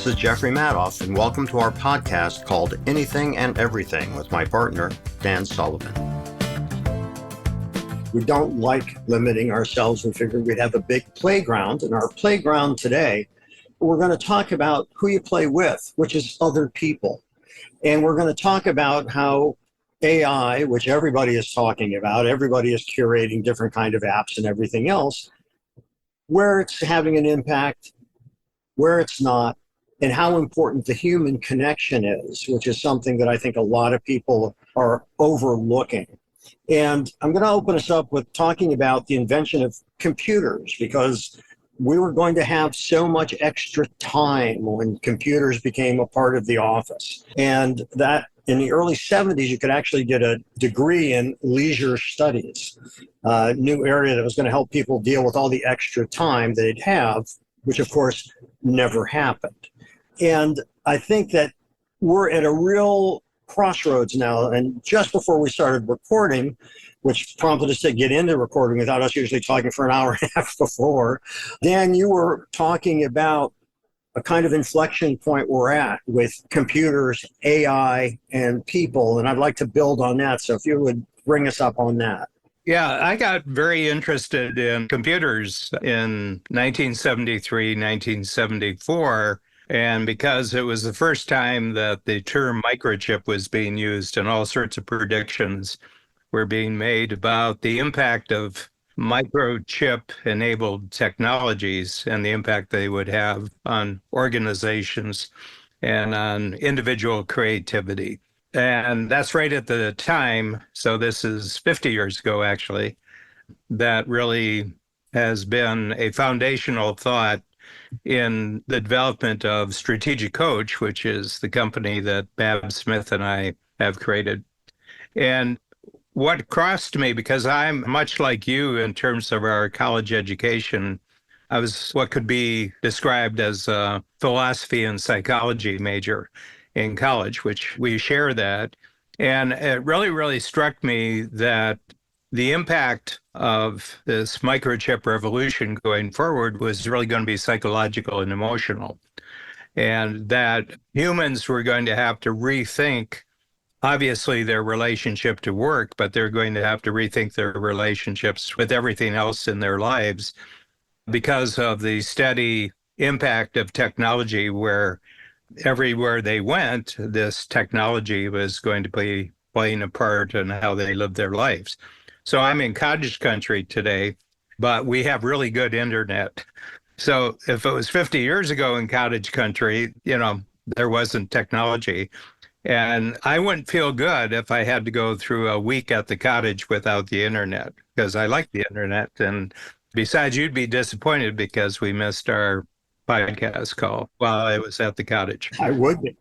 This is Jeffrey Madoff, and welcome to our podcast called Anything and Everything with my partner, Dan Sullivan. We don't like limiting ourselves and figured we'd have a big playground. In our playground today, we're going to talk about who you play with, which is other people. And we're going to talk about how AI, which everybody is talking about, everybody is curating different kind of apps and everything else, where it's having an impact, where it's not, and how important the human connection is, which is something that I think a lot of people are overlooking. And I'm going to open us up with talking about the invention of computers, because we were going to have so much extra time when computers became a part of the office. And that in the early 70s, you could actually get a degree in leisure studies, a new area that was going to help people deal with all the extra time they'd have, which of course never happened. And I think that we're at a real crossroads now. And just before we started recording, which prompted us to get into recording without us usually talking for an hour and a half before, Dan, you were talking about a kind of inflection point we're at with computers, AI, and people. And I'd like to build on that. So if you would bring us up on that. Yeah, I got very interested in computers in 1973, 1974. And because it was the first time that the term microchip was being used, and all sorts of predictions were being made about the impact of microchip-enabled technologies and the impact they would have on organizations and on individual creativity. And that's right at the time, so this is 50 years ago, actually, that really has been a foundational thought in the development of Strategic Coach, which is the company that Bab Smith and I have created. And what crossed me, because I'm much like you in terms of our college education, I was what could be described as a philosophy and psychology major in college, which we share that. And it really struck me that the impact of this microchip revolution going forward was really going to be psychological and emotional, and that humans were going to have to rethink, obviously, their relationship to work, but they're going to have to rethink their relationships with everything else in their lives because of the steady impact of technology, where everywhere they went, this technology was going to be playing a part in how they live their lives. So I'm in cottage country today, but we have really good internet. So if it was 50 years ago in cottage country, there wasn't technology. And I wouldn't feel good if I had to go through a week at the cottage without the internet, because I like the internet. And besides, you'd be disappointed because we missed our podcast call while I was at the cottage. I would be.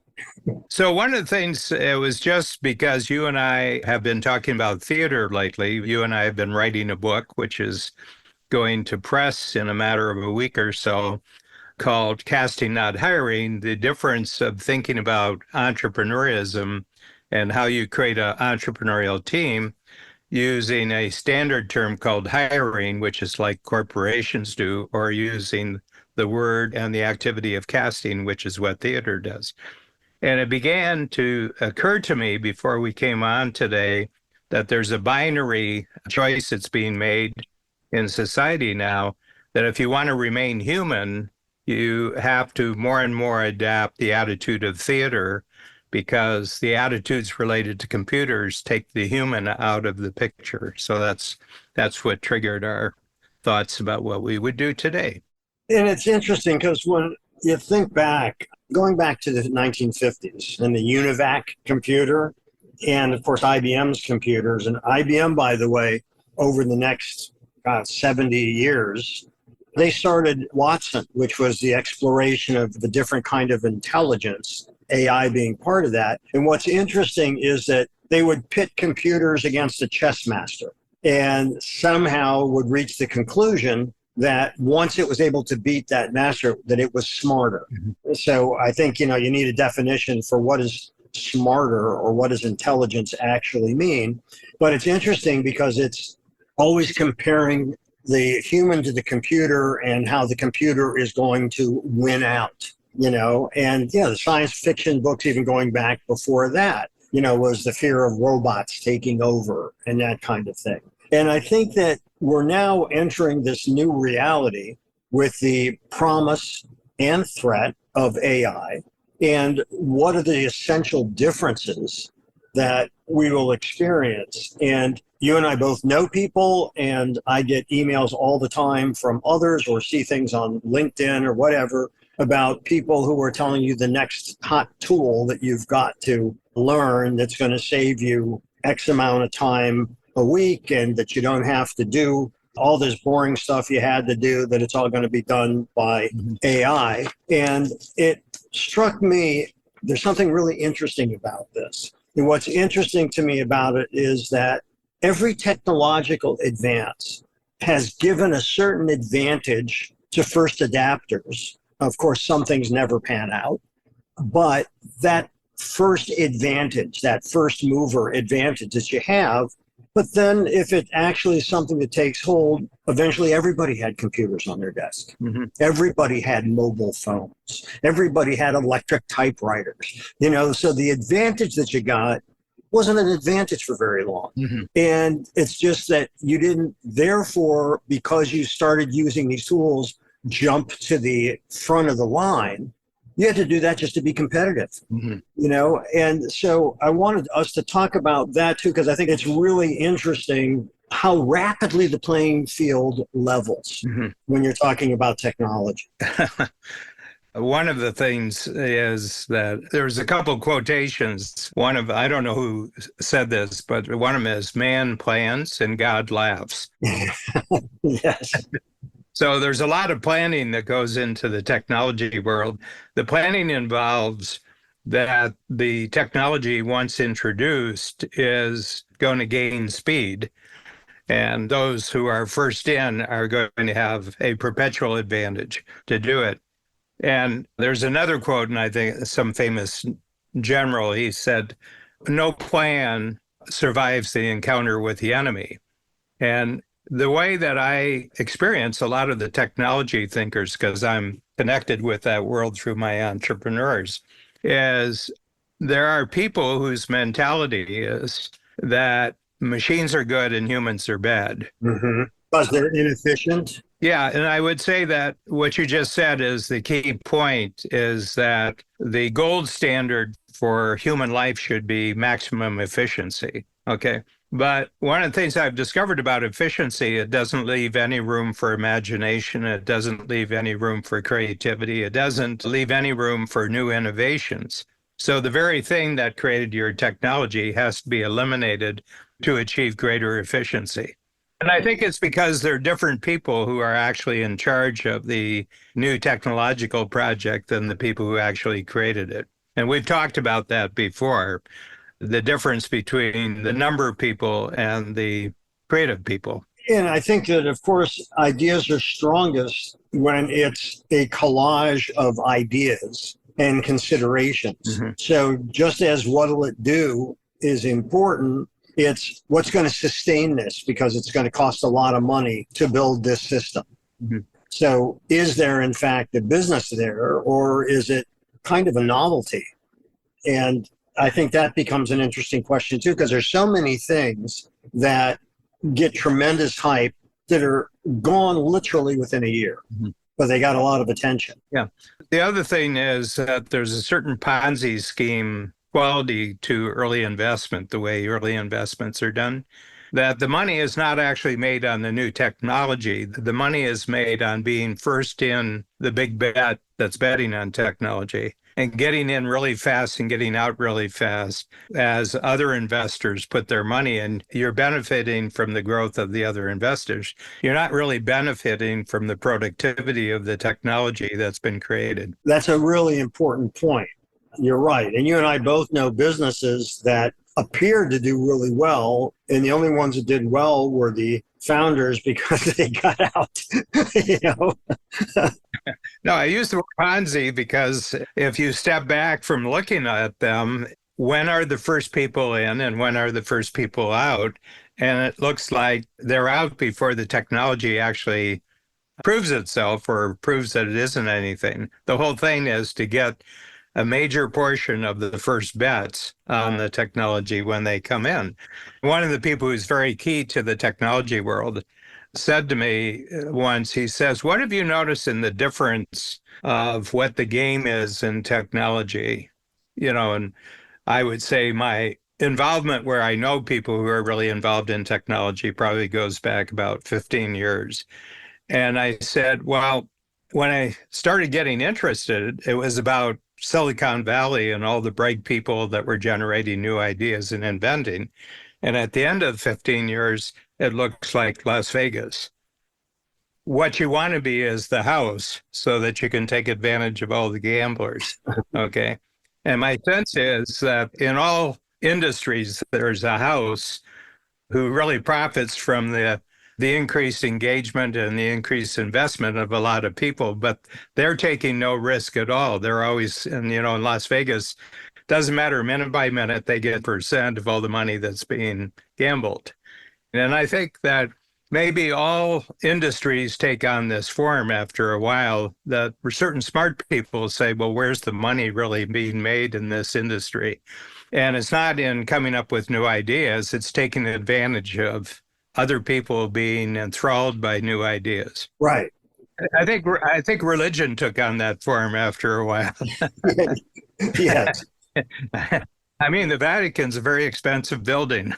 So one of the things, it was just because you and I have been talking about theater lately. You and I have been writing a book, which is going to press in a matter of a week or so, called Casting, Not Hiring: The Difference of Thinking About Entrepreneurism and How You Create an Entrepreneurial Team using a standard term called hiring, which is like corporations do, or using the word and the activity of casting, which is what theater does. And it began to occur to me before we came on today that there's a binary choice that's being made in society now, that if you want to remain human, you have to more and more adapt the attitude of theater, because the attitudes related to computers take the human out of the picture. So that's what triggered our thoughts about what we would do today. And it's interesting because when you think back, going back to the 1950s and the UNIVAC computer, and of course IBM's computers, and IBM, by the way, over the next 70 years, they started Watson, which was the exploration of the different kind of intelligence, AI being part of that. And what's interesting is that they would pit computers against a chess master and somehow would reach the conclusion that once it was able to beat that master, that it was smarter. Mm-hmm. So I think, you need a definition for what is smarter or what does intelligence actually mean. But it's interesting because it's always comparing the human to the computer and how the computer is going to win out. And yeah, the science fiction books, even going back before that, was the fear of robots taking over and that kind of thing. And I think that we're now entering this new reality with the promise and threat of AI. And what are the essential differences that we will experience? And you and I both know people, and I get emails all the time from others or see things on LinkedIn or whatever about people who are telling you the next hot tool that you've got to learn that's going to save you X amount of time a week, and that you don't have to do all this boring stuff you had to do, that it's all going to be done by AI. And it struck me, there's something really interesting about this. And what's interesting to me about it is that every technological advance has given a certain advantage to first adapters. Of course, some things never pan out, but that first advantage, that first mover advantage that you have. But then if it actually is something that takes hold, eventually everybody had computers on their desk. Mm-hmm. Everybody had mobile phones. Everybody had electric typewriters. So the advantage that you got wasn't an advantage for very long. Mm-hmm. And it's just that you didn't, therefore, because you started using these tools, jump to the front of the line. You had to do that just to be competitive, And so I wanted us to talk about that too, because I think it's really interesting how rapidly the playing field levels when you're talking about technology. One of the things is that there's a couple of quotations. One of, I don't know who said this, but one of them is, man plans and God laughs. Yes. So there's a lot of planning that goes into the technology world. The planning involves that the technology, once introduced, is going to gain speed. And those who are first in are going to have a perpetual advantage to do it. And there's another quote, and I think some famous general, he said, no plan survives the encounter with the enemy. And the way that I experience a lot of the technology thinkers, because I'm connected with that world through my entrepreneurs, is there are people whose mentality is that machines are good and humans are bad. Mm-hmm. Because they're inefficient. Yeah, and I would say that what you just said is the key point, is that the gold standard for human life should be maximum efficiency. Okay. But one of the things I've discovered about efficiency, it doesn't leave any room for imagination. It doesn't leave any room for creativity. It doesn't leave any room for new innovations. So the very thing that created your technology has to be eliminated to achieve greater efficiency. And I think it's because there are different people who are actually in charge of the new technological project than the people who actually created it. And we've talked about that before. The difference between the number of people and the creative people. And I think that, of course, ideas are strongest when it's a collage of ideas and considerations. Mm-hmm. So just as what'll it do is important, it's what's going to sustain this, because it's going to cost a lot of money to build this system. Mm-hmm. So is there, in fact, a business there, or is it kind of a novelty? And I think that becomes an interesting question too, because there's so many things that get tremendous hype that are gone literally within a year, but they got a lot of attention. Yeah. The other thing is that there's a certain Ponzi scheme quality to early investment, the way early investments are done, that the money is not actually made on the new technology. The money is made on being first in the big bet that's betting on technology, and getting in really fast and getting out really fast. As other investors put their money in, you're benefiting from the growth of the other investors. You're not really benefiting from the productivity of the technology that's been created. That's a really important point. You're right. And you and I both know businesses that appeared to do really well, and the only ones that did well were the founders because they got out. No, I use the word Ponzi because if you step back from looking at them, when are the first people in and when are the first people out? And it looks like they're out before the technology actually proves itself or proves that it isn't anything. The whole thing is to get a major portion of the first bets on the technology when they come in. One of the people who's very key to the technology world said to me once, he says, "What have you noticed in the difference of what the game is in technology?" And I would say my involvement where I know people who are really involved in technology probably goes back about 15 years. And I said, well, when I started getting interested, it was about Silicon Valley and all the bright people that were generating new ideas and inventing. And at the end of 15 years, it looks like Las Vegas. What you want to be is the house so that you can take advantage of all the gamblers. Okay. And my sense is that in all industries, there's a house who really profits from the increased engagement and the increased investment of a lot of people, but they're taking no risk at all. They're always, and in Las Vegas, doesn't matter, minute by minute, they get % of all the money that's being gambled. And I think that maybe all industries take on this form after a while, that certain smart people say, well, where's the money really being made in this industry? And it's not in coming up with new ideas, it's taking advantage of other people being enthralled by new ideas. Right. I think religion took on that form after a while. Yes. I mean, the Vatican's a very expensive building.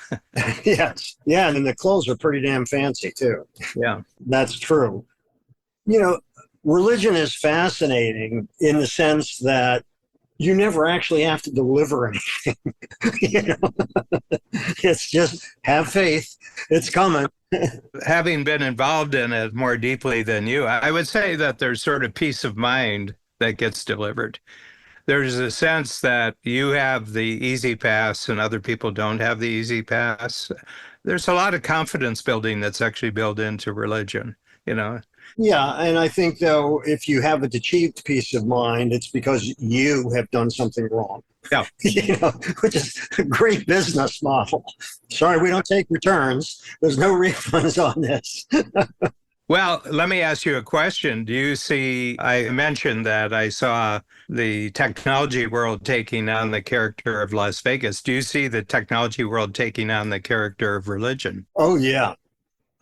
Yes. Yeah. And the clothes are pretty damn fancy, too. Yeah. That's true. Religion is fascinating in the sense that you never actually have to deliver anything. It's just have faith. It's coming. Having been involved in it more deeply than you, I would say that there's sort of peace of mind that gets delivered. There's a sense that you have the easy pass and other people don't have the easy pass. There's a lot of confidence building that's actually built into religion, Yeah, and I think, though, if you haven't achieved peace of mind, it's because you have done something wrong. Yeah. Which is a great business model. Sorry, we don't take returns. There's no refunds on this. Well, let me ask you a question. Do you see, I mentioned that I saw the technology world taking on the character of Las Vegas. Do you see the technology world taking on the character of religion? Oh, yeah,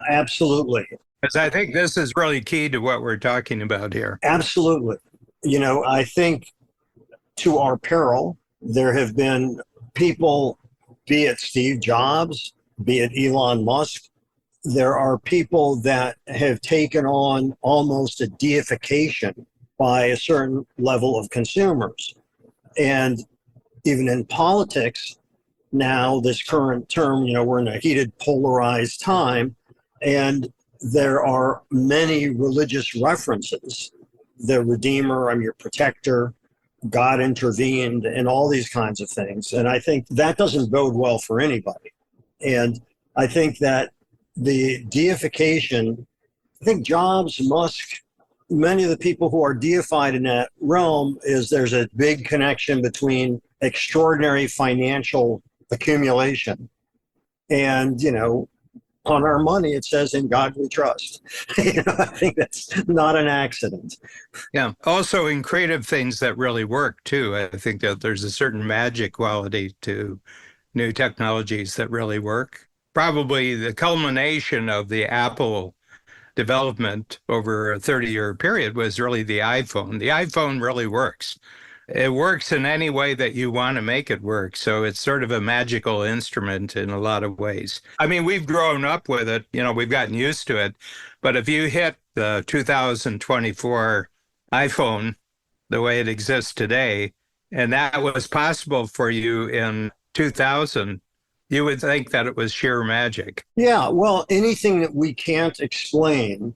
absolutely. Because I think this is really key to what we're talking about here. Absolutely. I think to our peril, there have been people, be it Steve Jobs, be it Elon Musk, there are people that have taken on almost a deification by a certain level of consumers. And even in politics now, this current term, we're in a heated, polarized time, and there are many religious references. The Redeemer, I'm your protector, God intervened, and all these kinds of things. And I think that doesn't bode well for anybody. And I think that the deification, I think Jobs, Musk, many of the people who are deified in that realm, is there's a big connection between extraordinary financial accumulation and, on our money, it says, in God we trust. I think that's not an accident. Yeah. Also in creative things that really work too. I think that there's a certain magic quality to new technologies that really work. Probably the culmination of the Apple development over a 30-year period was really the iPhone. The iPhone really works. It works in any way that you want to make it work. So it's sort of a magical instrument in a lot of ways. I mean, we've grown up with it, we've gotten used to it. But if you hit the 2024 iPhone the way it exists today, and that was possible for you in 2000, you would think that it was sheer magic. Yeah, well, anything that we can't explain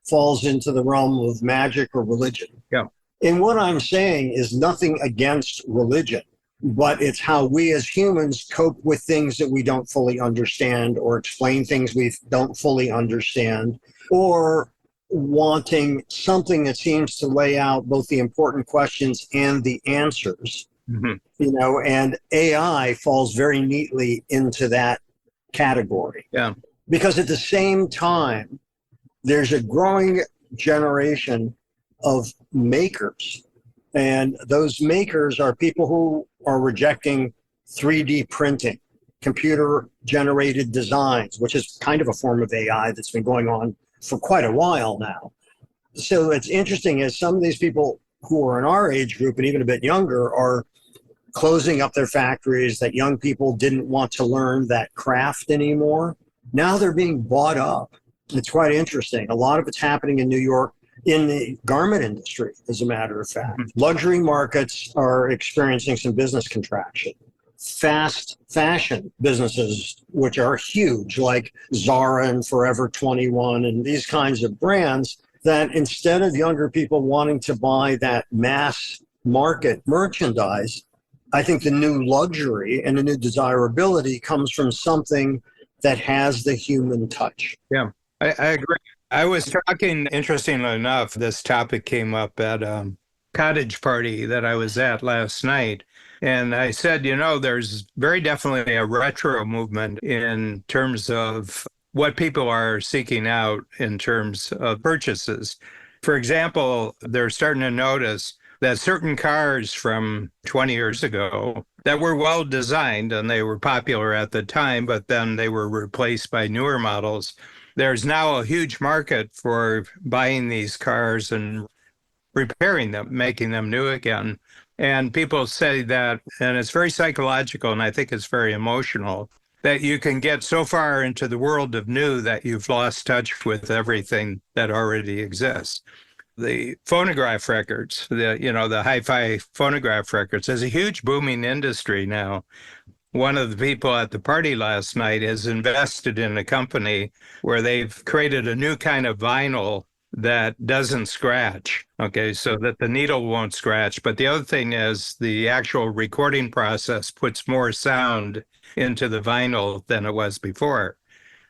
falls into the realm of magic or religion. Yeah. And what I'm saying is nothing against religion, but it's how we as humans cope with things that we don't fully understand, or explain things we don't fully understand, or wanting something that seems to lay out both the important questions and the answers. Mm-hmm. And AI falls very neatly into that category. Yeah. Because at the same time, there's a growing generation of makers. And those makers are people who are rejecting 3D printing, computer generated designs, which is kind of a form of AI that's been going on for quite a while now. So it's interesting as some of these people who are in our age group and even a bit younger are closing up their factories, that young people didn't want to learn that craft anymore. Now they're being bought up. It's quite interesting. A lot of it's happening in New York in the garment industry, as a matter of fact. Luxury markets are experiencing some business contraction. Fast fashion businesses, which are huge, like Zara and Forever 21 and these kinds of brands, that instead of younger people wanting to buy that mass market merchandise, I think the new luxury and the new desirability comes from something that has the human touch. Yeah, I agree. I was talking, interestingly enough, this topic came up at a cottage party that I was at last night. And I said, there's very definitely a retro movement in terms of what people are seeking out in terms of purchases. For example, they're starting to notice that certain cars from 20 years ago that were well designed and they were popular at the time, but then they were replaced by newer models. There's now a huge market for buying these cars and repairing them, making them new again. And people say that, and it's very psychological, and I think it's very emotional, that you can get so far into the world of new that you've lost touch with everything that already exists. The phonograph records, the hi-fi phonograph records, is a huge booming industry now. One of the people at the party last night has invested in a company where they've created a new kind of vinyl that doesn't scratch, okay, so that the needle won't scratch. But the other thing is the actual recording process puts more sound into the vinyl than it was before.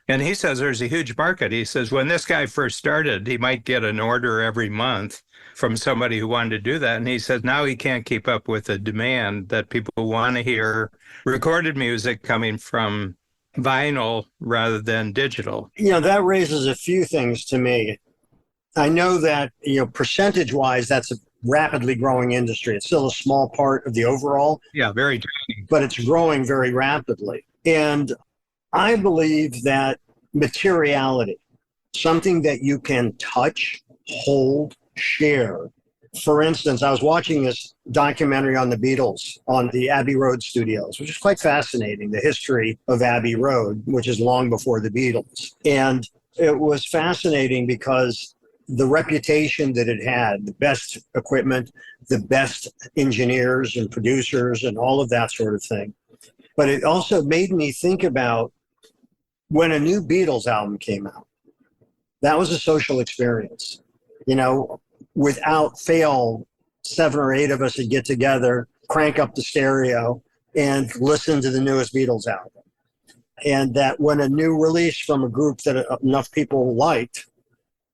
And he says there's a huge market. He says when this guy first started, he might get an order every month from somebody who wanted to do that. And he says now he can't keep up with the demand that people want to hear recorded music coming from vinyl rather than digital. That raises a few things to me. I know that, percentage-wise, that's a rapidly growing industry. It's still a small part of the overall. Yeah, very tiny. But it's growing very rapidly. And I believe that materiality, something that you can touch, hold, share. For instance, I was watching this documentary on the Beatles on the Abbey Road studios, which is quite fascinating, the history of Abbey Road, which is long before the Beatles. And it was fascinating because the reputation that it had, the best equipment, the best engineers and producers and all of that sort of thing. But it also made me think about when a new Beatles album came out. That was a social experience. Without fail, 7 or 8 of us would get together, crank up the stereo, and listen to the newest Beatles album. And that when a new release from a group that enough people liked,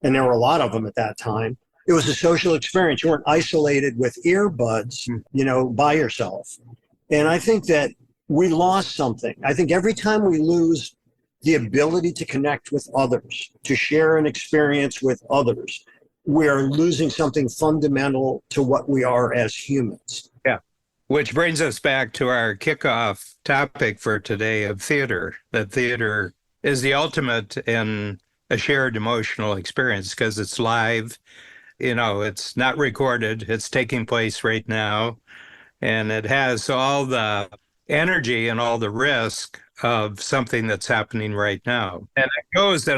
and there were a lot of them at that time, it was a social experience. You weren't isolated with earbuds, by yourself. And I think that we lost something. I think every time we lose the ability to connect with others, to share an experience with others, we are losing something fundamental to what we are as humans. Yeah. Which brings us back to our kickoff topic for today of theater. That theater is the ultimate in a shared emotional experience because it's live, it's not recorded, it's taking place right now, and it has all the energy and all the risk of something that's happening right now. And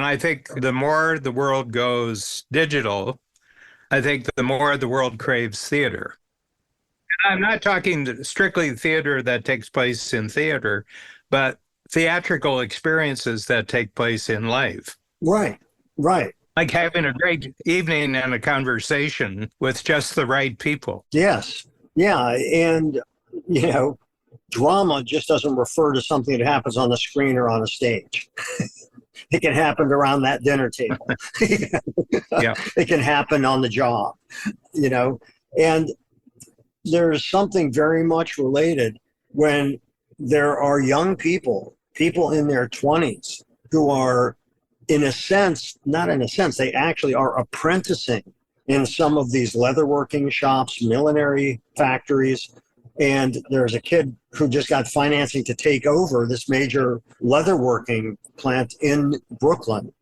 I think the more the world goes digital, I think the more the world craves theater. And I'm not talking strictly theater that takes place in theater, but theatrical experiences that take place in life. Right. Like having a great evening and a conversation with just the right people. Yes. Yeah. And, drama just doesn't refer to something that happens on the screen or on a stage. It can happen around that dinner table. Yeah. It can happen on the job, and there's something very much related when there are young people in their 20s who are in a sense, not in a sense, they actually are apprenticing in some of these leatherworking shops, millinery factories. And there's a kid who just got financing to take over this major leatherworking plant in Brooklyn.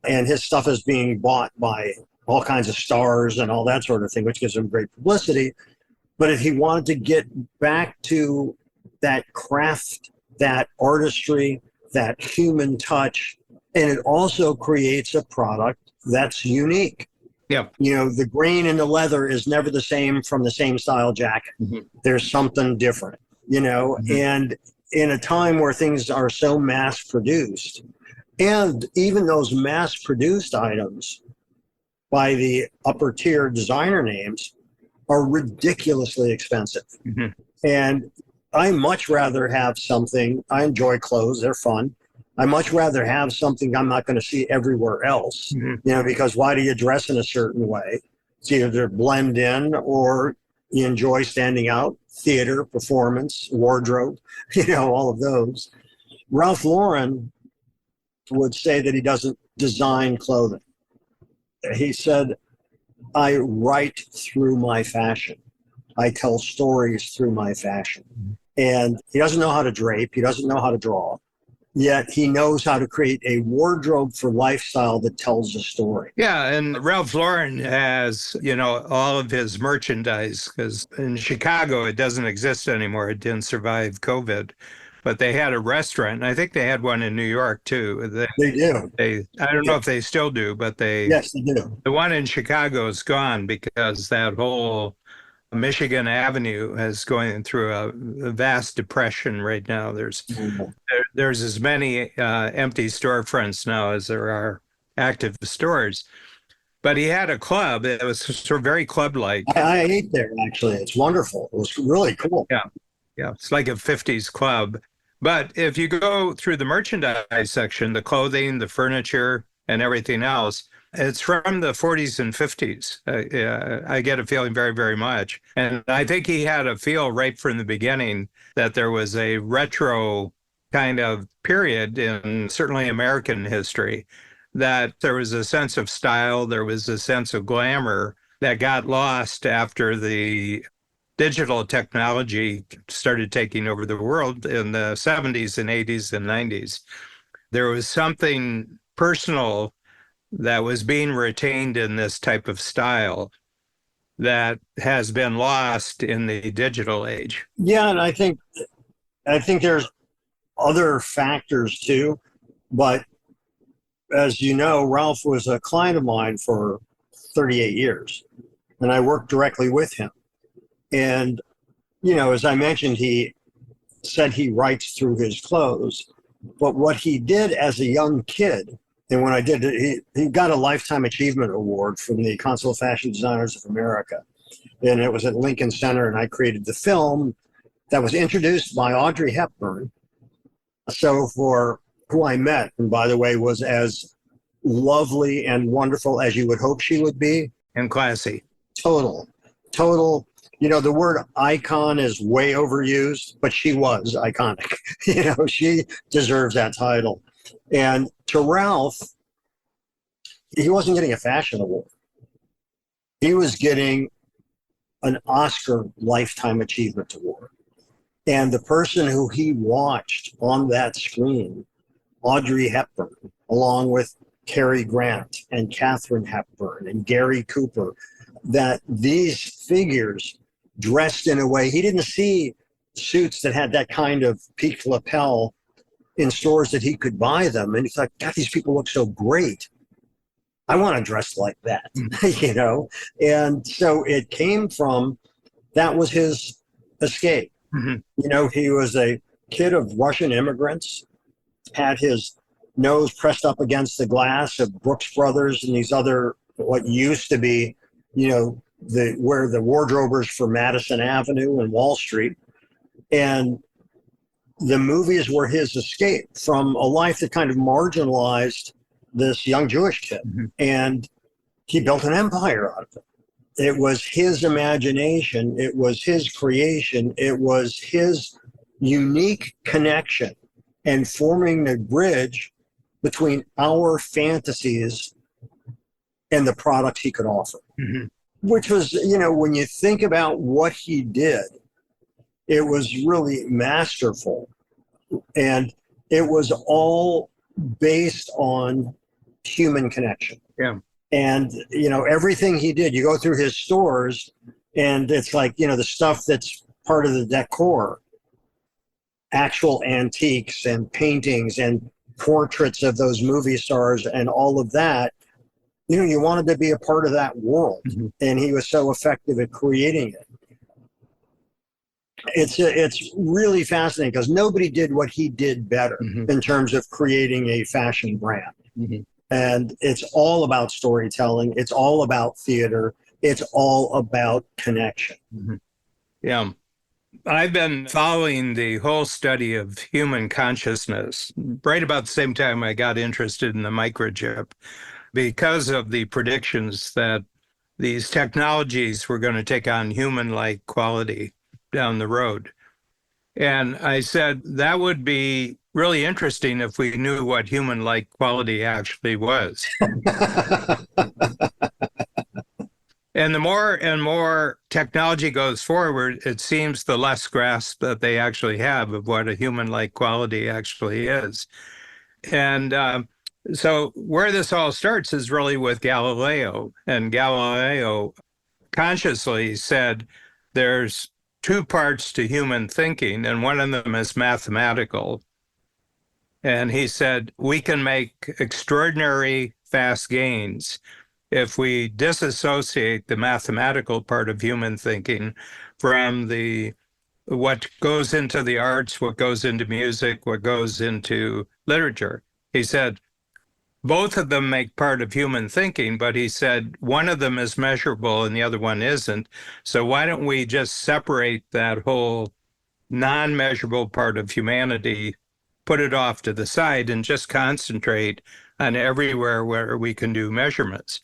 And his stuff is being bought by all kinds of stars and all that sort of thing, which gives him great publicity. But if he wanted to get back to that craft, that artistry, that human touch, and it also creates a product that's unique. Yeah. You know, the grain in the leather is never the same from the same style jacket. Mm-hmm. There's something different, you know, and in a time where things are so mass produced, and even those mass produced items by the upper tier designer names are ridiculously expensive. Mm-hmm. And I much rather have something, I enjoy clothes, they're fun. I much rather have something I'm not going to see everywhere else, you know, because why do you dress in a certain way? It's either to blend in or you enjoy standing out, theater, performance, wardrobe, you know, all of those. Ralph Lauren would say that he doesn't design clothing. He said, I write through my fashion. I tell stories through my fashion. And he doesn't know how to drape. He doesn't know how to draw. Yet he knows how to create a wardrobe for lifestyle that tells a story. Yeah, and Ralph Lauren has, you know, all of his merchandise, because in Chicago it doesn't exist anymore. It didn't survive COVID. But they had a restaurant, and I think they had one in New York too. They do. I don't know if they still do, but Yes, they do. The one in Chicago is gone because that whole Michigan Avenue is going through a vast depression right now. There's as many empty storefronts now as there are active stores. But he had a club. It was sort of very club-like. I ate there, actually. It's wonderful. It was really cool. Yeah. It's like a 50s club. But if you go through the merchandise section, the clothing, the furniture, and everything else, it's from the 40s and 50s. I get a feeling very, very much. And I think he had a feel right from the beginning that there was a retro kind of period in certainly American history, that there was a sense of style, there was a sense of glamour that got lost after the digital technology started taking over the world in the 70s and 80s and 90s. There was something personal that was being retained in this type of style that has been lost in the digital age. Yeah, and I think there's other factors too, but as you know, Ralph was a client of mine for 38 years, and I worked directly with him. And, you know, as I mentioned, he said he writes through his clothes, but what he did as a young kid, and when I did it, he got a Lifetime Achievement Award from the Council of Fashion Designers of America. And it was at Lincoln Center, and I created the film that was introduced by Audrey Hepburn. So for who I met, and by the way, was as lovely and wonderful as you would hope she would be. And classy. Total. You know, the word icon is way overused, but she was iconic. You know, she deserves that title. And to Ralph, he wasn't getting a fashion award. He was getting an Oscar Lifetime Achievement Award. And the person who he watched on that screen, Audrey Hepburn, along with Cary Grant and Katharine Hepburn and Gary Cooper, that these figures dressed in a way, he didn't see suits that had that kind of peak lapel in stores that he could buy them. And he thought, God, these people look so great. I want to dress like that, you know? And so it came from, that was his escape. Mm-hmm. You know, he was a kid of Russian immigrants, had his nose pressed up against the glass of Brooks Brothers and these other, what used to be, you know, where the wardrobers for Madison Avenue and Wall Street. And the movies were his escape from a life that kind of marginalized this young Jewish kid. Mm-hmm. And he built an empire out of it. It was his imagination. It was his creation. It was his unique connection and forming the bridge between our fantasies and the products he could offer, which was, when you think about what he did, it was really masterful. And it was all based on human connection. Yeah. And, everything he did, you go through his stores and it's like, the stuff that's part of the decor, actual antiques and paintings and portraits of those movie stars and all of that. You wanted to be a part of that world. And he was so effective at creating it. It's really fascinating because nobody did what he did better in terms of creating a fashion brand. And it's all about storytelling. It's all about theater. It's all about connection. Yeah. I've been following the whole study of human consciousness right about the same time I got interested in the microchip because of the predictions that these technologies were going to take on human-like quality down the road. And I said, that would be really interesting if we knew what human-like quality actually was. And the more and more technology goes forward, it seems the less grasp that they actually have of what a human-like quality actually is. And so where this all starts is really with Galileo. And Galileo consciously said there's two parts to human thinking, and one of them is mathematical. And he said, we can make extraordinary fast gains if we disassociate the mathematical part of human thinking from what goes into the arts, what goes into music, what goes into literature. He said, both of them make part of human thinking, but he said one of them is measurable and the other one isn't. So why don't we just separate that whole non-measurable part of humanity, put it off to the side, and just concentrate on everywhere where we can do measurements?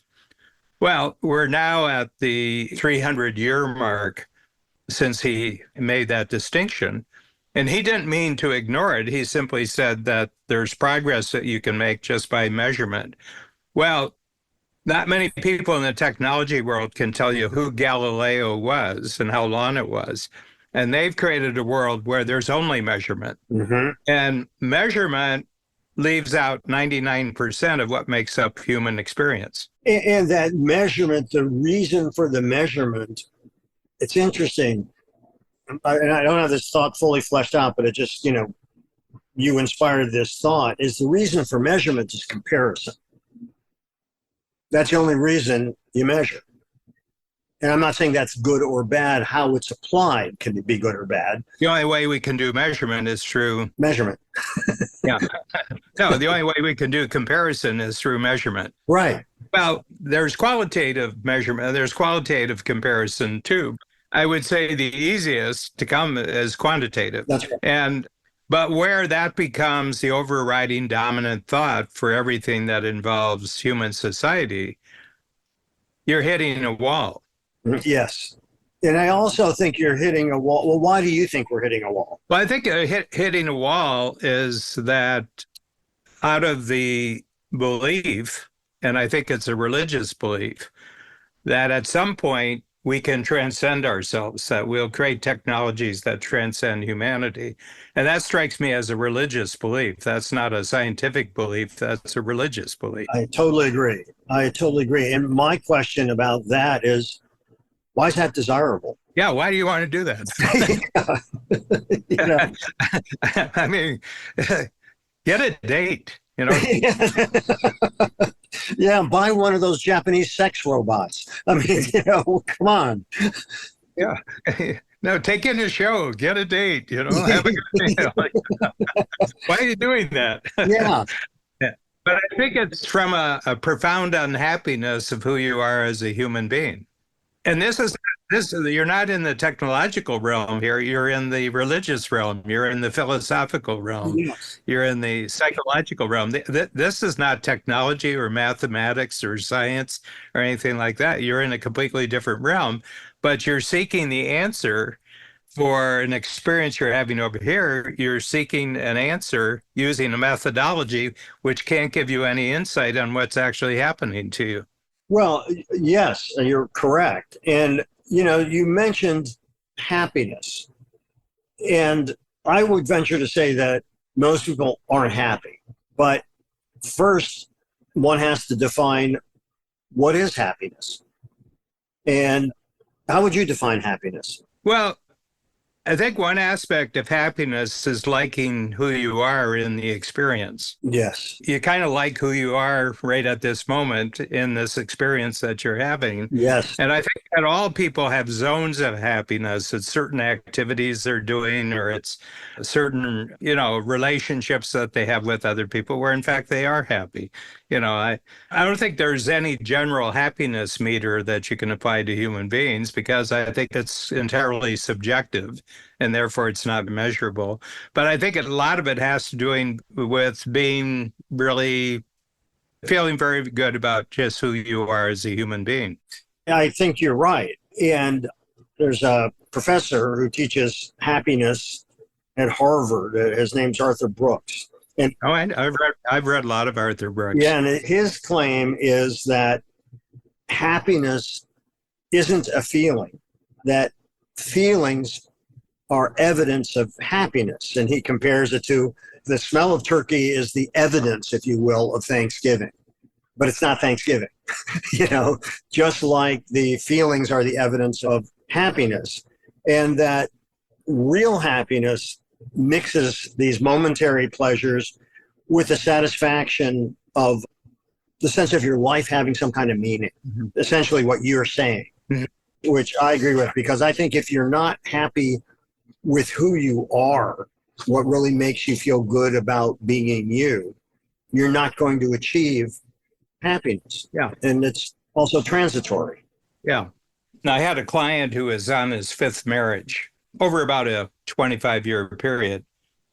Well, we're now at the 300-year mark since he made that distinction. And he didn't mean to ignore it. He simply said that there's progress that you can make just by measurement. Well, not many people in the technology world can tell you who Galileo was and how long it was. And they've created a world where there's only measurement. And measurement leaves out 99% of what makes up human experience. And that measurement, the reason for the measurement, it's interesting. And I don't have this thought fully fleshed out, but it just, you inspired this thought, is the reason for measurement is comparison. That's the only reason you measure. And I'm not saying that's good or bad. How it's applied can be good or bad. The only way we can do measurement is through measurement. Yeah. No, the only way we can do comparison is through measurement. Right. Well, there's qualitative measurement, there's qualitative comparison too. I would say the easiest to come is quantitative. That's right. But where that becomes the overriding dominant thought for everything that involves human society, you're hitting a wall. Yes. And I also think you're hitting a wall. Well, why do you think we're hitting a wall? Well, I think hitting a wall is that out of the belief, and I think it's a religious belief, that at some point we can transcend ourselves, that we'll create technologies that transcend humanity. And that strikes me as a religious belief. That's not a scientific belief. That's a religious belief. I totally agree. And my question about that is, why is that desirable? Yeah, why do you want to do that? I mean, get a date, Yeah, buy one of those Japanese sex robots. I mean, come on. Yeah. No, take in a show, get a date, have a good meal. Why are you doing that? Yeah. But I think it's from a profound unhappiness of who you are as a human being. And you're not in the technological realm here. You're in the religious realm. You're in the philosophical realm. Yes. You're in the psychological realm. This is not technology or mathematics or science or anything like that. You're in a completely different realm, but you're seeking the answer for an experience you're having over here, you're seeking an answer using a methodology which can't give you any insight on what's actually happening to you. Well, yes, you're correct. And, you mentioned happiness. And I would venture to say that most people aren't happy. But first, one has to define what is happiness. And how would you define happiness? Well, I think one aspect of happiness is liking who you are in the experience. Yes. You kind of like who you are right at this moment in this experience that you're having. Yes. And I think that all people have zones of happiness. It's certain activities they're doing, or it's certain, relationships that they have with other people where in fact they are happy. I don't think there's any general happiness meter that you can apply to human beings because I think it's entirely subjective and therefore it's not measurable. But I think a lot of it has to do with being really feeling very good about just who you are as a human being. I think you're right. And there's a professor who teaches happiness at Harvard. His name's Arthur Brooks. And I've read a lot of Arthur Brooks. Yeah, and his claim is that happiness isn't a feeling, that feelings are evidence of happiness. And he compares it to the smell of turkey is the evidence, if you will, of Thanksgiving. But it's not Thanksgiving, just like the feelings are the evidence of happiness. And that real happiness mixes these momentary pleasures with the satisfaction of the sense of your life having some kind of meaning, essentially what you're saying, which I agree with, because I think if you're not happy with who you are, what really makes you feel good about being you, you're not going to achieve happiness. Yeah. And it's also transitory. Yeah. Now, I had a client who was on his fifth marriage over about a 25-year period.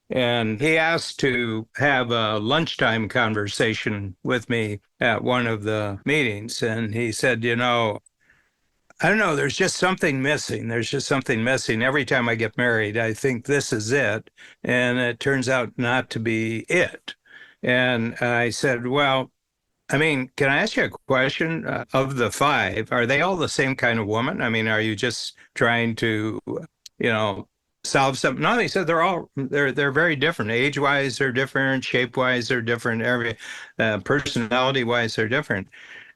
And he asked to have a lunchtime conversation with me at one of the meetings. And he said, I don't know, there's just something missing. There's just something missing. Every time I get married, I think this is it. And it turns out not to be it. And I said, well, can I ask you a question? Of the five, are they all the same kind of woman? Are you just trying to, solve something? No, he said they're very different. Age-wise, they're different. Shape-wise, they're different. Personality-wise, they're different.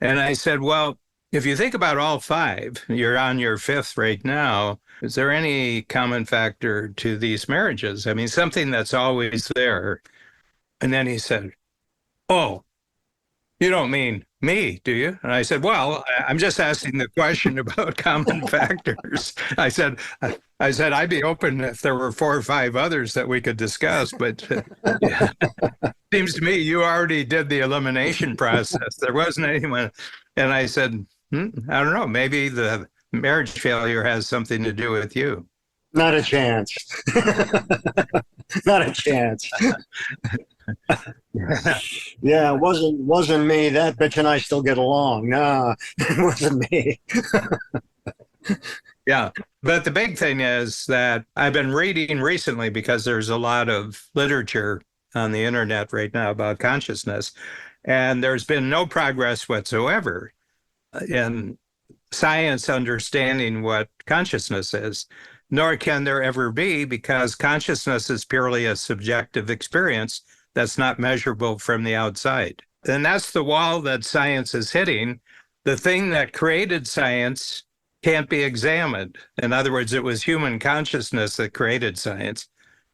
And I said, well, if you think about all five, you're on your fifth right now. Is there any common factor to these marriages? Something that's always there. And then he said, oh, you don't mean me, do you? And I said, well, I'm just asking the question about common factors. I said, I'd be open if there were 4 or 5 others that we could discuss, but yeah. Seems to me you already did the elimination process. There wasn't anyone. And I said, I don't know, maybe the marriage failure has something to do with you. Not a chance. Not a chance. Yeah, it wasn't me. That bitch and I still get along. Nah, it wasn't me. Yeah. But the big thing is that I've been reading recently, because there's a lot of literature on the internet right now about consciousness, and there's been no progress whatsoever in science understanding what consciousness is, nor can there ever be, because consciousness is purely a subjective experience that's not measurable from the outside. And that's the wall that science is hitting. The thing that created science can't be examined. In other words, it was human consciousness that created science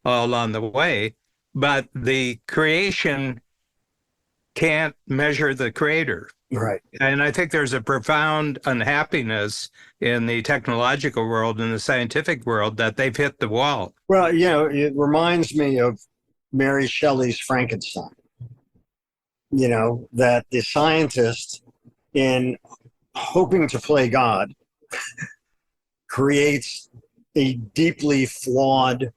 all along the way, but the creation can't measure the creator. Right. And I think there's a profound unhappiness in the technological world and the scientific world that they've hit the wall. Well, it reminds me of Mary Shelley's Frankenstein. That the scientist, in hoping to play God, creates a deeply flawed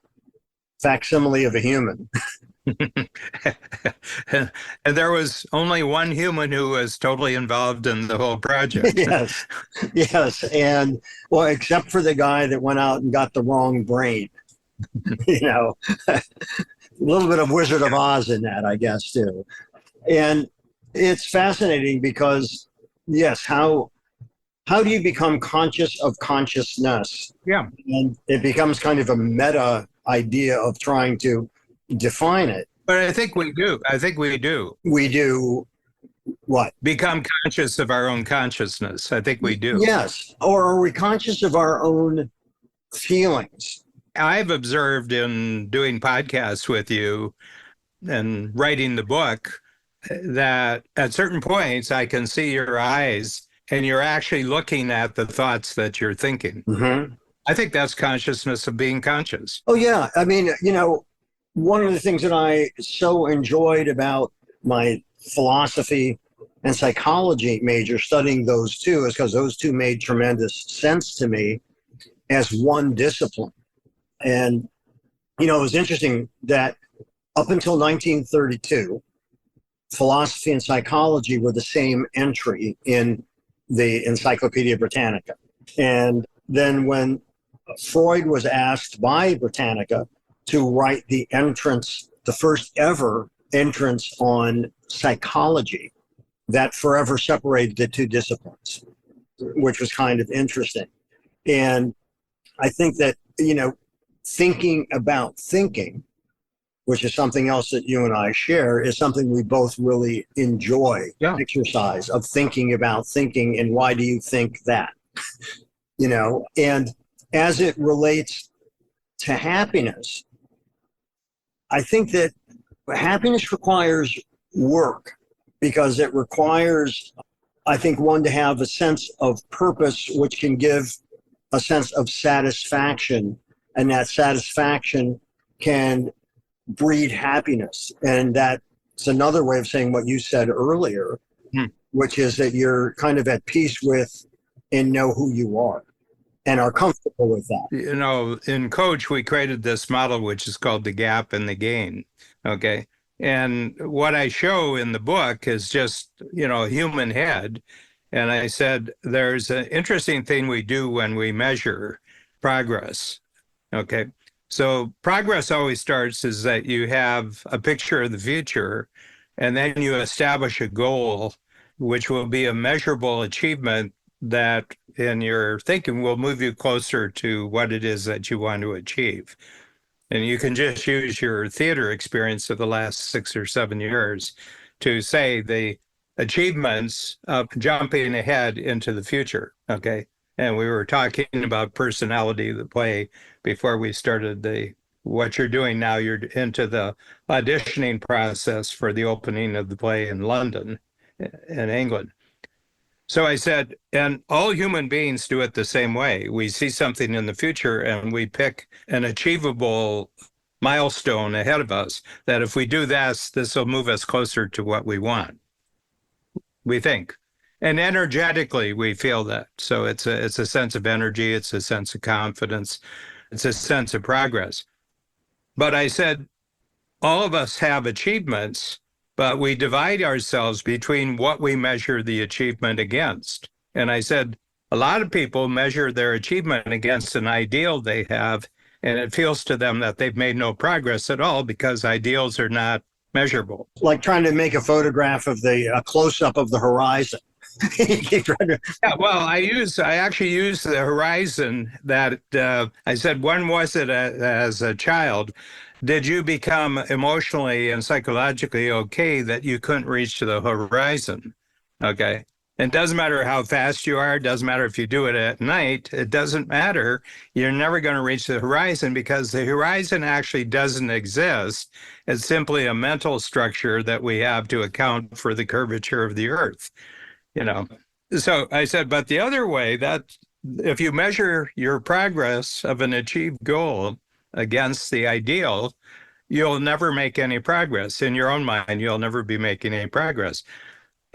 facsimile of a human and, and there was only one human who was totally involved in the whole project. Yes, yes. And well, except for the guy that went out and got the wrong brain, you know, a little bit of Wizard of Oz in that, I guess, too. And it's fascinating because, yes, how do you become conscious of consciousness? Yeah. And it becomes kind of a meta idea of trying to define it. But I think we do. I think we do. We do what? Become conscious of our own consciousness. I think we do. Yes. Or are we conscious of our own feelings? I've observed in doing podcasts with you and writing the book that at certain points I can see your eyes and you're actually looking at the thoughts that you're thinking. Mm-hmm. I think that's consciousness of being conscious. Oh, yeah. I mean, one of the things that I so enjoyed about my philosophy and psychology major, studying those two, is because those two made tremendous sense to me as one discipline. And, it was interesting that up until 1932, philosophy and psychology were the same entry in the Encyclopedia Britannica. And then when Freud was asked by Britannica to write the first ever entrance on psychology, that forever separated the two disciplines, which was kind of interesting. And I think that, thinking about thinking, which is something else that you and I share, is something we both really enjoy. Yeah. Exercise of thinking about thinking and why do you think that? And as it relates to happiness, I think that happiness requires work because it requires, I think, one to have a sense of purpose, which can give a sense of satisfaction, and that satisfaction can breed happiness. And that's another way of saying what you said earlier, which is that you're kind of at peace with and know who you are and are comfortable with that. In Coach, we created this model, which is called the gap and the gain. Okay. And what I show in the book is just, a human head. And I said, there's an interesting thing we do when we measure progress. Okay. So progress always starts is that you have a picture of the future, and then you establish a goal, which will be a measurable achievement that in your thinking will move you closer to what it is that you want to achieve. And you can just use your theater experience of the last 6 or 7 years to say the achievements of jumping ahead into the future. Okay. And we were talking about personality of the play before we started what you're doing now. You're into the auditioning process for the opening of the play in London, in England. So I said, and all human beings do it the same way. We see something in the future and we pick an achievable milestone ahead of us that if we do this will move us closer to what we want, we think. And energetically, we feel that. So it's a sense of energy. It's a sense of confidence. It's a sense of progress. But I said, all of us have achievements, but we divide ourselves between what we measure the achievement against. And I said, a lot of people measure their achievement against an ideal they have, and it feels to them that they've made no progress at all because ideals are not measurable. Like trying to make a photograph of a close-up of the horizon. Yeah, well, I actually use the horizon that I said, when was it as a child? Did you become emotionally and psychologically okay that you couldn't reach to the horizon? Okay. It doesn't matter how fast you are. It doesn't matter if you do it at night. It doesn't matter. You're never going to reach the horizon because the horizon actually doesn't exist. It's simply a mental structure that we have to account for the curvature of the earth. So I said, but the other way, that if you measure your progress of an achieved goal against the ideal, you'll never make any progress. In your own mind, you'll never be making any progress.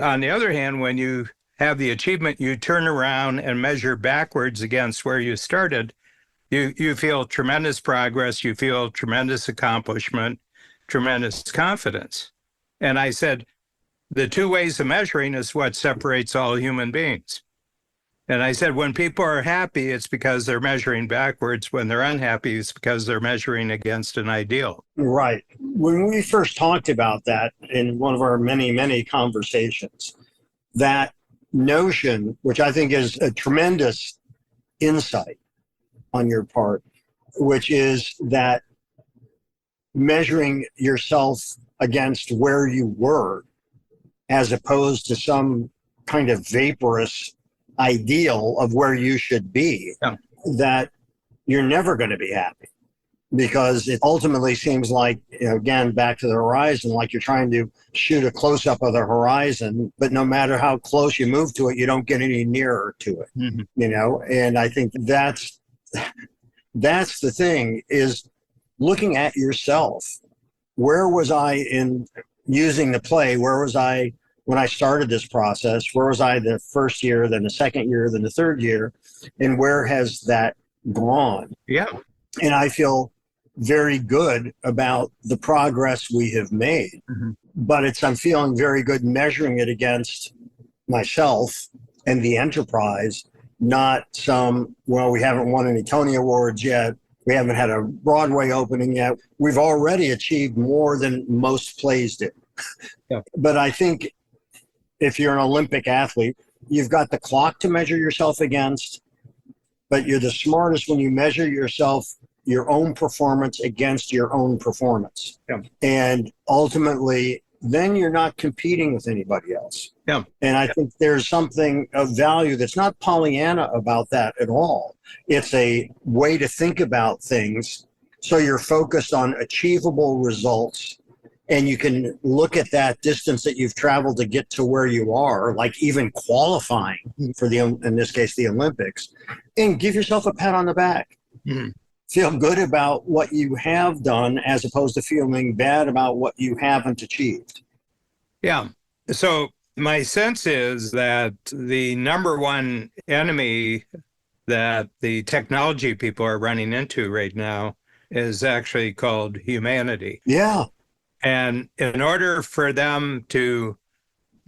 On the other hand, when you have the achievement, you turn around and measure backwards against where you started, you feel tremendous progress, you feel tremendous accomplishment, tremendous confidence. And I said, the two ways of measuring is what separates all human beings. And I said, when people are happy, it's because they're measuring backwards. When they're unhappy, it's because they're measuring against an ideal. Right. When we first talked about that in one of our many, many conversations, that notion, which I think is a tremendous insight on your part, which is that measuring yourself against where you were as opposed to some kind of vaporous ideal of where you should be, Yeah. that you're never going to be happy, because it ultimately seems like, again, back to the horizon, like you're trying to shoot a close-up of the horizon, but no matter how close you move to it, you don't get any nearer to it. And I think that's the thing, is looking at yourself. Where was I in using the play? Where was I when I started this process? Where was I the first year, then the second year, then the third year? And where has that gone? Yeah. And I feel very good about the progress we have made. But I'm feeling very good measuring it against myself and the enterprise, not some, well, we haven't won any Tony Awards yet. We haven't had a Broadway opening yet. We've already achieved more than most plays do. Yeah. But I think if you're an Olympic athlete, you've got the clock to measure yourself against, but you're the smartest when you measure yourself, your own performance against your own performance. Yeah. And ultimately, then you're not competing with anybody else. Yeah. And I think there's something of value that's not Pollyanna about that at all. It's a way to think about things so you're focused on achievable results, and you can look at that distance that you've traveled to get to where you are, like even qualifying for in this case, the Olympics, and give yourself a pat on the back. Feel good about what you have done as opposed to feeling bad about what you haven't achieved. Yeah. So my sense is that the number one enemy that the technology people are running into right now is actually called humanity. Yeah. And in order for them to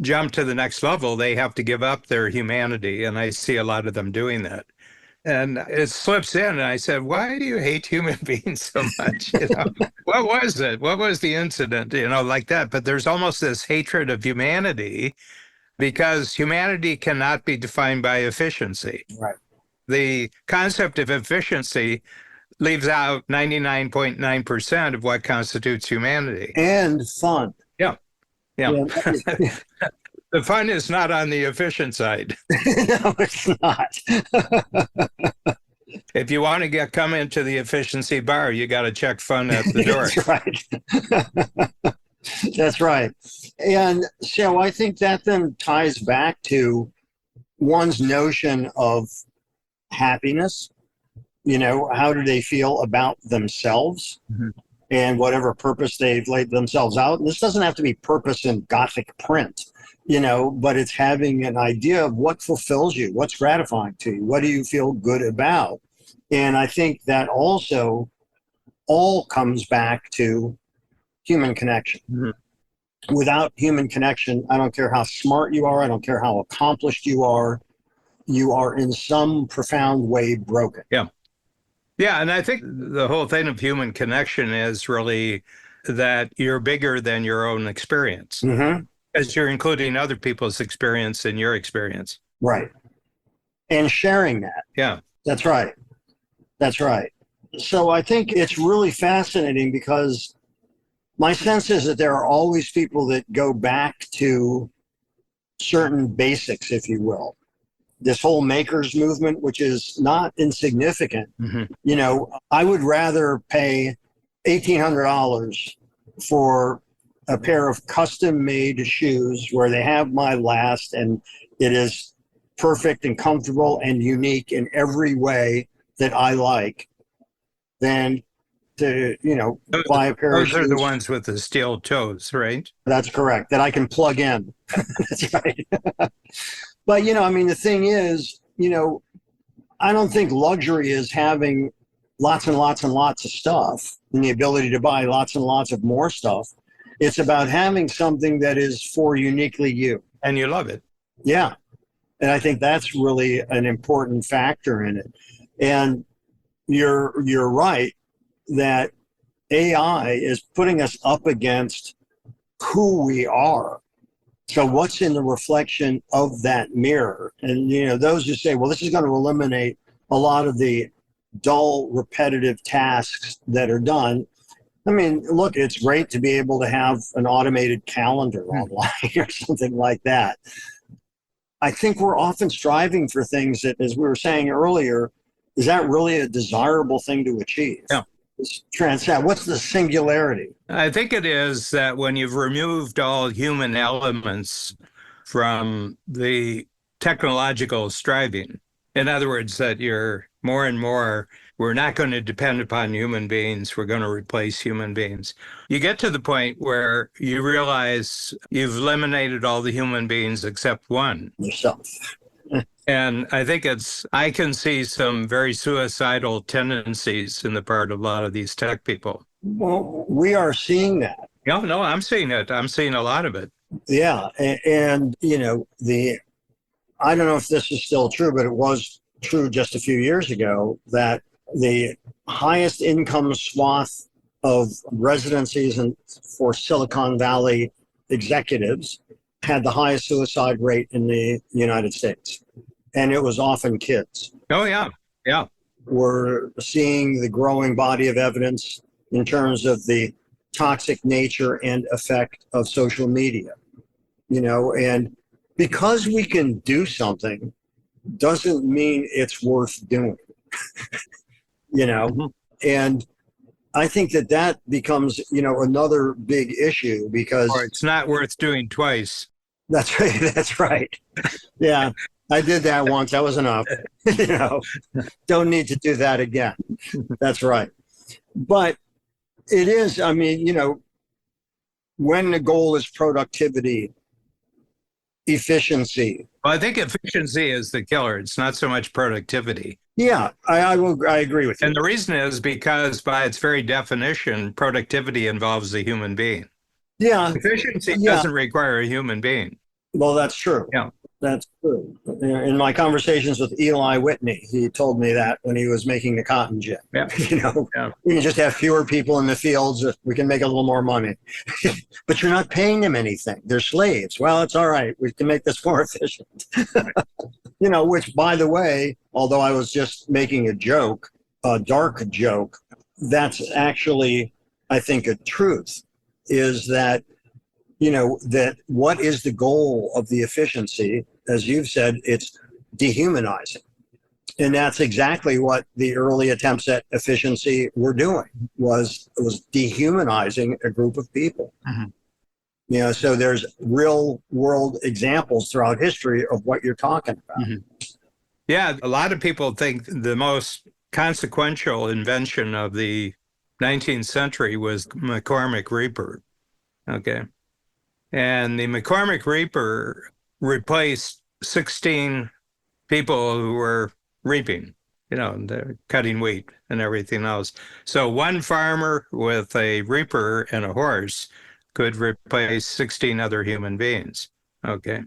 jump to the next level, they have to give up their humanity. And I see a lot of them doing that. And it slips in, and I said, why do you hate human beings so much? What was it? What was the incident? Like that. But there's almost this hatred of humanity because humanity cannot be defined by efficiency. Right. The concept of efficiency leaves out 99.9% of what constitutes humanity. And fun. Yeah. The fun is not on the efficient side. No, it's not. If you want to come into the efficiency bar, you got to check fun at the door. That's right. That's right. And so I think that then ties back to one's notion of happiness. How do they feel about themselves and whatever purpose they've laid themselves out? And this doesn't have to be purpose in Gothic print, but it's having an idea of what fulfills you, what's gratifying to you, what do you feel good about? And I think that also all comes back to human connection. Without human connection, I don't care how smart you are, I don't care how accomplished you are in some profound way broken. Yeah, and I think the whole thing of human connection is really that you're bigger than your own experience, as you're including other people's experience in your experience. Right. And sharing that. Yeah. That's right. That's right. So I think it's really fascinating because my sense is that there are always people that go back to certain basics, if you will. This whole makers movement, which is not insignificant. I would rather pay $1,800 for a pair of custom made shoes where they have my last and it is perfect and comfortable and unique in every way that I like than to, buy a pair of shoes. Those are the ones with the steel toes, right? That's correct. That I can plug in. That's right. But, the thing is, I don't think luxury is having lots and lots and lots of stuff and the ability to buy lots and lots of more stuff. It's about having something that is for uniquely you. And you love it. Yeah. And I think that's really an important factor in it. And you're right that AI is putting us up against who we are. So what's in the reflection of that mirror? And those who say, well, this is going to eliminate a lot of the dull, repetitive tasks that are done. I mean, look, it's great to be able to have an automated calendar online or something like that. I think we're often striving for things that, as we were saying earlier, is that really a desirable thing to achieve? Yeah. Transcend. What's the singularity? I think it is that when you've removed all human elements from the technological striving, in other words, that you're more and more, we're not going to depend upon human beings, we're going to replace human beings. You get to the point where you realize you've eliminated all the human beings except one. Yourself. And I think I can see some very suicidal tendencies in the part of a lot of these tech people. Well, we are seeing that. No, I'm seeing it. I'm seeing a lot of it. Yeah. And I don't know if this is still true, but it was true just a few years ago that the highest income swath of residencies for Silicon Valley executives had the highest suicide rate in the United States. And it was often kids. Oh, yeah. Yeah. We're seeing the growing body of evidence in terms of the toxic nature and effect of social media. And because we can do something doesn't mean it's worth doing. Mm-hmm. And I think that becomes, another big issue because or it's not worth doing twice. That's right. That's right. Yeah. I did that once. That was enough. Don't need to do that again. That's right. But it is, I mean, when the goal is productivity, efficiency. Well, I think efficiency is the killer. It's not so much productivity. Yeah, I agree with you. And the reason is because by its very definition, productivity involves a human being. Yeah. Efficiency doesn't require a human being. Well, that's true. Yeah. That's true. In my conversations with Eli Whitney, he told me that when he was making the cotton gin. Yeah. We can just have fewer people in the fields. We can make a little more money. But you're not paying them anything. They're slaves. Well, it's all right. We can make this more efficient. Which, by the way, although I was just making a joke, a dark joke, that's actually, I think, a truth, is that that what is the goal of the efficiency? As you've said, it's dehumanizing. And that's exactly what the early attempts at efficiency were doing, was dehumanizing a group of people. Mm-hmm. So there's real world examples throughout history of what you're talking about. Mm-hmm. Yeah, a lot of people think the most consequential invention of the 19th century was McCormick Reaper. Okay. And the McCormick Reaper replaced 16 people who were reaping, they're cutting wheat and everything else. So one farmer with a reaper and a horse could replace 16 other human beings. Okay.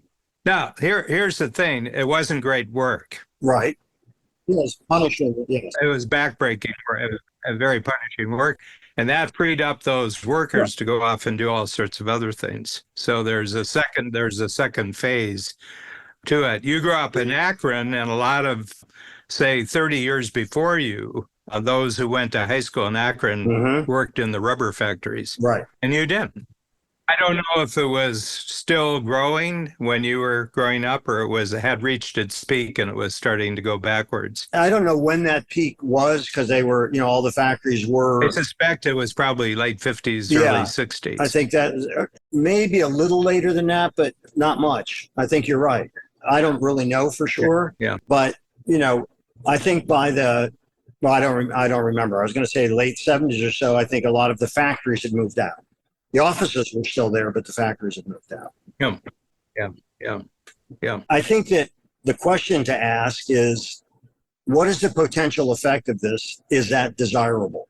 Now, here's the thing. It wasn't great work. Right. Yes, punishing. Yes. It was backbreaking work. It was a very punishing work. And that freed up those workers to go off and do all sorts of other things. So there's a second phase to it. You grew up in Akron, and a lot of, say, 30 years before you, those who went to high school in Akron worked in the rubber factories. Right. And you didn't. I don't know if it was still growing when you were growing up, or it had reached its peak and it was starting to go backwards. I don't know when that peak was, because they were, all the factories were. I suspect it was probably late 50s, early 60s. I think that maybe a little later than that, but not much. I think you're right. I don't really know for sure. Yeah. But, I think by I don't remember. I was going to say late 70s or so, I think a lot of the factories had moved out. The offices were still there, but the factories had moved out. Yeah. I think that the question to ask is, what is the potential effect of this? Is that desirable?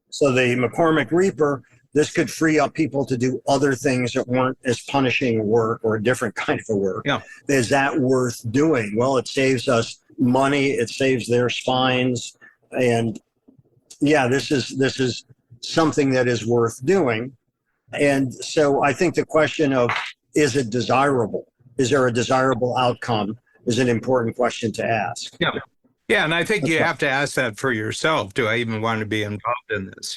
So the McCormick Reaper, this could free up people to do other things that weren't as punishing work or a different kind of a work. Yeah. Is that worth doing? Well, it saves us money. It saves their spines. And yeah, this is something that is worth doing. And so I think the question of, is it desirable? Is there a desirable outcome is an important question to ask. Yeah. Yeah. And I think That's you right. have to ask that for yourself. Do I even want to be involved in this?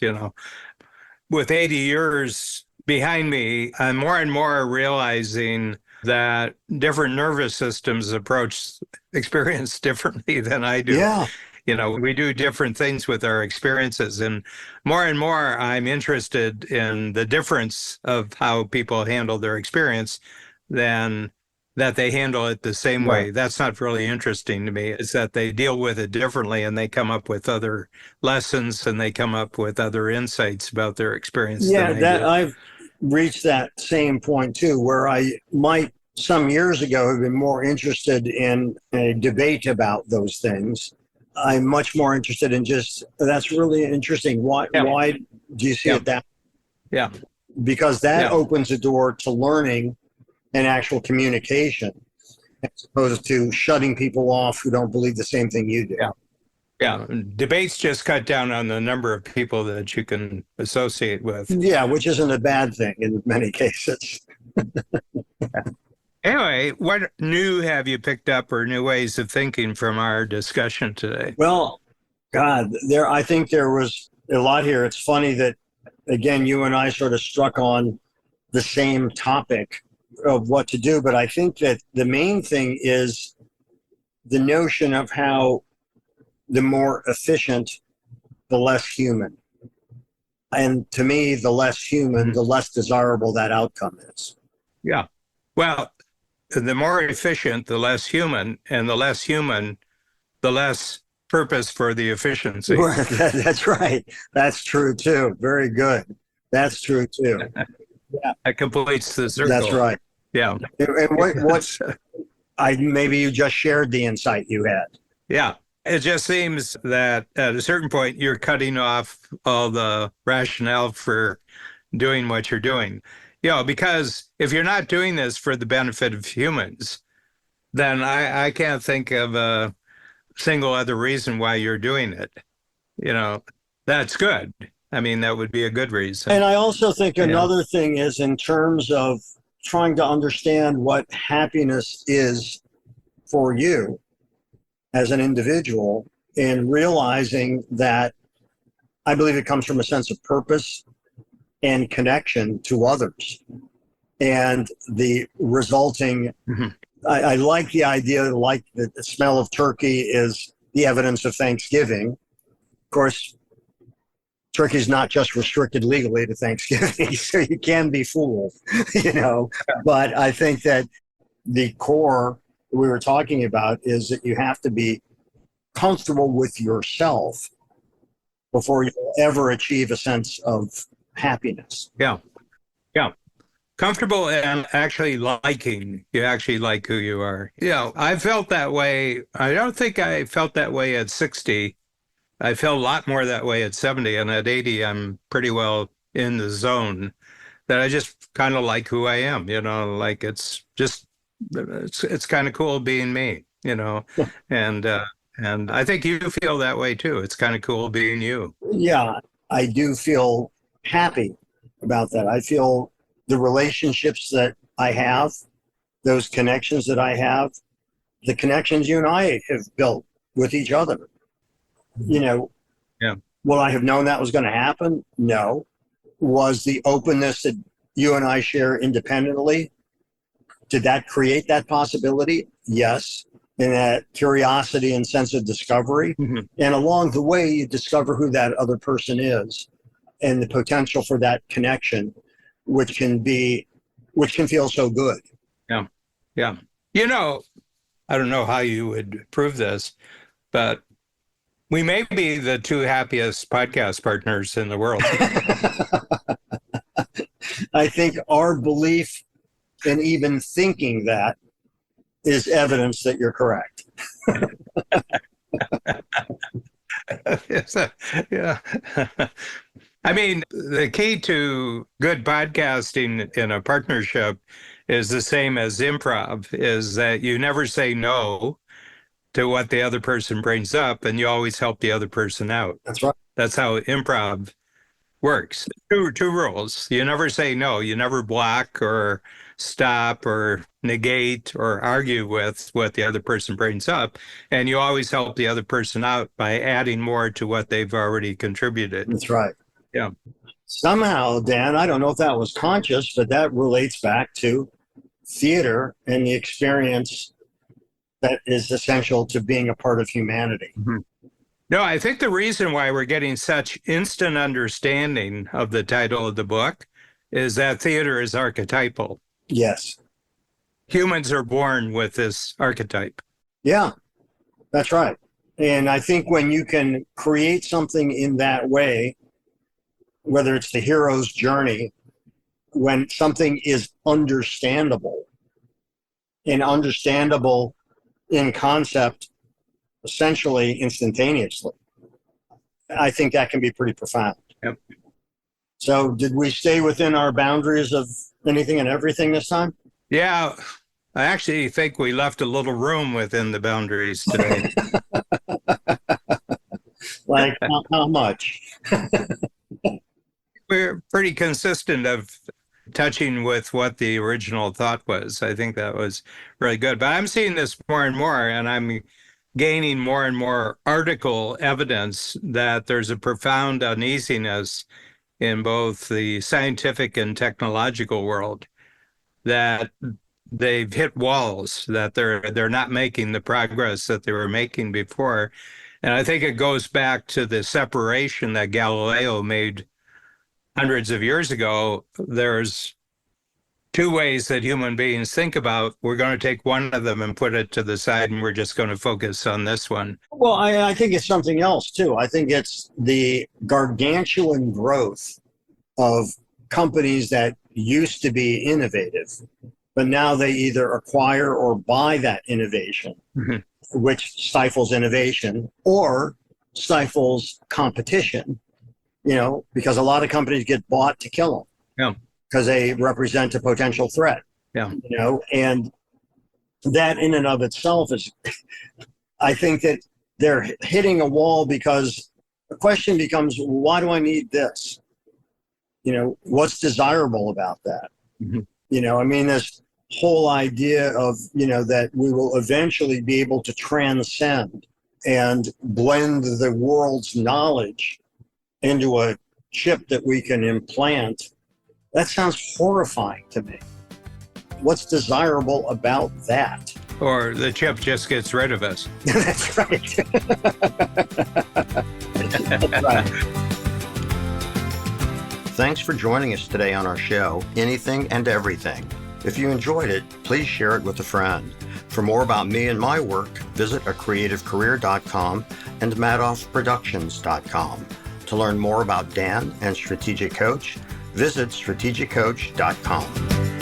With 80 years behind me, I'm more and more realizing that different nervous systems approach experience differently than I do. Yeah. We do different things with our experiences. And more, I'm interested in the difference of how people handle their experience than that they handle it the same way. Right. That's not really interesting to me. It's that they deal with it differently and they come up with other lessons and they come up with other insights about their experience Yeah, than I that do. I've reached that same point too, where I might some years ago have been more interested in a debate about those things. I'm much more interested in just, that's really interesting. Why Yeah. why do you see Yeah. it that? Yeah. Because that Yeah. opens the door to learning and actual communication, as opposed to shutting people off who don't believe the same thing you do. Yeah. Yeah. Debates just cut down on the number of people that you can associate with. Yeah, which isn't a bad thing in many cases. Anyway, what new have you picked up or new ways of thinking from our discussion today? Well, God, I think there was a lot here. It's funny that, again, you and I sort of struck on the same topic of what to do, but I think that the main thing is the notion of how the more efficient, the less human. And to me, the less human, the less desirable that outcome is. Yeah. Well, the more efficient, the less human, and the less human, the less purpose for the efficiency. That's right. That's true too. Very good. That's true too. Yeah. That completes the circle. That's right. Yeah. And what maybe you just shared the insight you had. Yeah. It just seems that at a certain point, you're cutting off all the rationale for doing what you're doing. Because if you're not doing this for the benefit of humans, then I can't think of a single other reason why you're doing it. That's good. I mean, that would be a good reason. And I also think another thing is in terms of trying to understand what happiness is for you as an individual, and realizing that I believe it comes from a sense of purpose and connection to others. And the resulting, I like the idea, like the smell of turkey is the evidence of Thanksgiving. Of course, turkey is not just restricted legally to Thanksgiving, so you can be fooled, But I think that the core we were talking about is that you have to be comfortable with yourself before you'll ever achieve a sense of happiness. Yeah. Comfortable and actually liking. You actually like who you are. I felt that way. I don't think I felt that way at 60. I felt a lot more that way at 70. And at 80, I'm pretty well in the zone that I just kind of like who I am, like it's kind of cool being me, and I think you feel that way too. It's kind of cool being you. Yeah, I do feel happy about that. I feel the relationships that I have, those connections that I have, the connections you and I have built with each other. Yeah. Will I have known that was going to happen? No. Was the openness that you and I share independently, did that create that possibility? Yes. And that curiosity and sense of discovery. And along the way, you discover who that other person is and the potential for that connection, which can feel so good. Yeah. I don't know how you would prove this, but we may be the two happiest podcast partners in the world. I think our belief in even thinking that is evidence that you're correct. Yeah. I mean, the key to good podcasting in a partnership is the same as improv, is that you never say no to what the other person brings up, and you always help the other person out. That's right. That's how improv works. Two rules. You never say no. You never block or stop or negate or argue with what the other person brings up. And you always help the other person out by adding more to what they've already contributed. That's right. Yeah. Somehow, Dan, I don't know if that was conscious, but that relates back to theater and the experience that is essential to being a part of humanity. Mm-hmm. No, I think the reason why we're getting such instant understanding of the title of the book is that theater is archetypal. Yes. Humans are born with this archetype. Yeah, that's right. And I think when you can create something in that way, whether it's the hero's journey, when something is understandable and understandable in concept, essentially instantaneously, I think that can be pretty profound. Yep. So did we stay within our boundaries of anything and everything this time? Yeah, I actually think we left a little room within the boundaries today. Like how much? We're pretty consistent of touching with what the original thought was. I think that was really good. But I'm seeing this more and more, and I'm gaining more and more article evidence that there's a profound uneasiness in both the scientific and technological world, that they've hit walls, that they're not making the progress that they were making before. And I think it goes back to the separation that Galileo made hundreds of years ago. There's two ways that human beings think about. We're going to take one of them and put it to the side, and we're just going to focus on this one. Well, I think it's something else too. I think it's the gargantuan growth of companies that used to be innovative, but now they either acquire or buy that innovation, which stifles innovation or stifles competition, because a lot of companies get bought to kill them. Yeah. Because they represent a potential threat. Yeah. And that in and of itself is, I think that they're hitting a wall, because the question becomes, why do I need this? What's desirable about that? Mm-hmm. This whole idea of, that we will eventually be able to transcend and blend the world's knowledge into a chip that we can implant. That sounds horrifying to me. What's desirable about that? Or the chip just gets rid of us. That's right. That's right. Thanks for joining us today on our show, Anything and Everything. If you enjoyed it, please share it with a friend. For more about me and my work, visit acreativecareer.com and madoffproductions.com. To learn more about Dan and Strategic Coach, visit strategiccoach.com.